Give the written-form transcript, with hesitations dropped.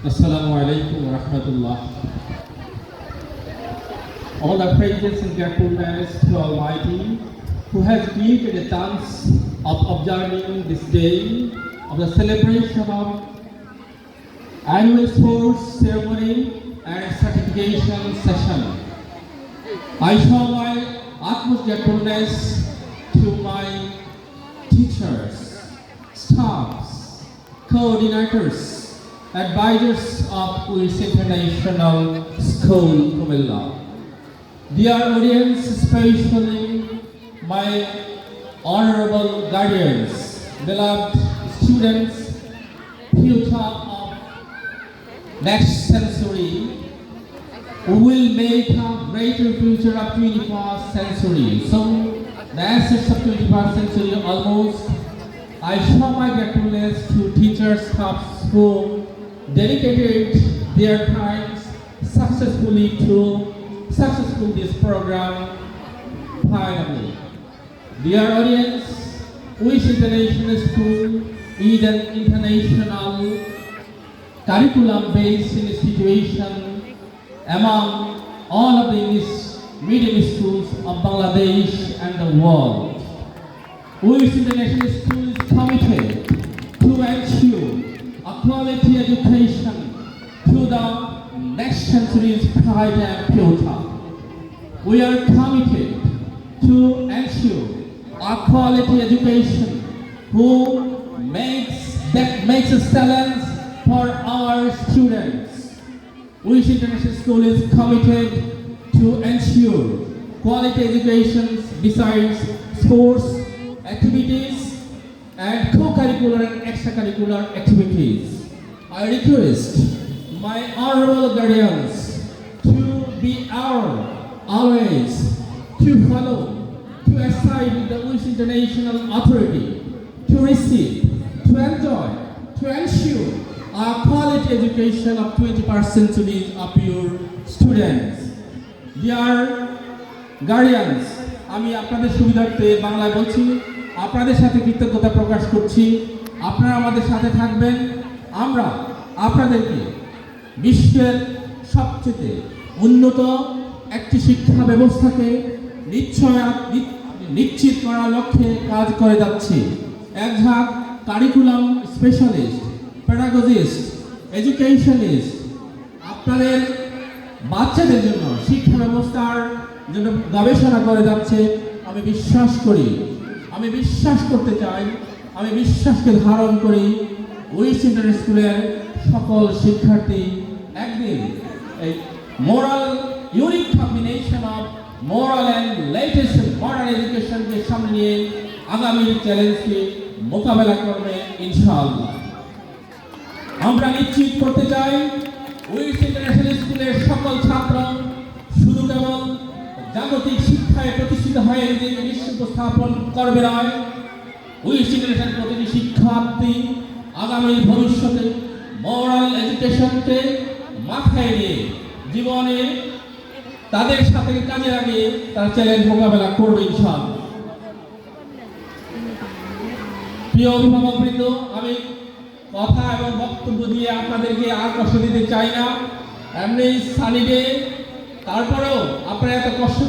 Assalamu alaikum wa rahmatullah. All the praises and gratefulness to Almighty, who has created a chance of observing this day of the celebration of annual sports ceremony and certification session. I show my utmost gratefulness to my teachers, staffs, coordinators, advisors of UIS International School, Kumilla. Dear audience, especially my honorable guardians, beloved students, future of next century, who will make a greater future of 21st century. So, the assets of 21st century almost, I show my gratefulness to teachers, staffs who dedicated their times successfully to successful this program finally. Dear audience, UIS International School is an international curriculum-based institution among all of the English medium schools of Bangladesh and the world. UIS International School is committed to ensure a quality education to the next century's pride and future. We are committed to ensure a quality education that makes excellence for our students. UIS International School is committed to ensure quality education besides sports activities and co-curricular and extracurricular activities. I request my honorable guardians to be always to follow, to aside with the UIS International Authority, to receive, to enjoy, to ensure a quality education of 21st century of your students. Dear guardians, আমি আপনাদের সুবিধার্থে বাংলায় বলছি, আপনাদের সাথে কৃতজ্ঞতা প্রকাশ করছি। আপনারা আমাদের সাথে থাকবেন। আমরা আপনাদেরকে বিশ্বের সবচেয়ে উন্নত একটি শিক্ষা ব্যবস্থাকে নিশ্চিত করার লক্ষ্যে কাজ করে যাচ্ছি। একঝাঁক কারিকুলাম স্পেশালিস্ট, প্যাডাগজিস্ট, এডুকেশনিস্ট আপনাদের বাচ্চাদের জন্য শিক্ষা ব্যবস্থার জন্য গবেষণা করে যাচ্ছে। আমি বিশ্বাস করি, আমি বিশ্বাস করতে চাই, আমি বিশ্বাসকে ধারণ করি UIS International স্কুলের সকল শিক্ষার্থী একদিন এই moral unique combination of moral and latest modern এডুকেশনকে সামনে নিয়ে আগামীর চ্যালেঞ্জকে মোকাবেলা করবে ইনশাআল্লাহ। আমরা নিশ্চিত করতে চাই UIS International স্কুলের সকল ছাত্র শুধু কেবল জাগতিক শিক্ষায় প্রতিষ্ঠিত হয়ে নিজেকে বিশ্ব উপস্থাপন করবে নয়, UIS International প্রতিটি শিক্ষার্থী আগামী ভবিষ্যতে মোরাল এডুকেশনকে মাথায় নিয়ে জীবনে তাদের সাথে কাজে লাগিয়ে তার চ্যালেঞ্জ মোকাবেলা করবে ইনশাআল্লাহ। প্রিয় অভিভাবকবৃন্দ, আমি কথা এবং বক্তব্য দিয়ে আপনাদেরকে আর কষ্ট দিতে চাই না। এমনি সানি ডে, তারপরেও আপনারা এত কষ্ট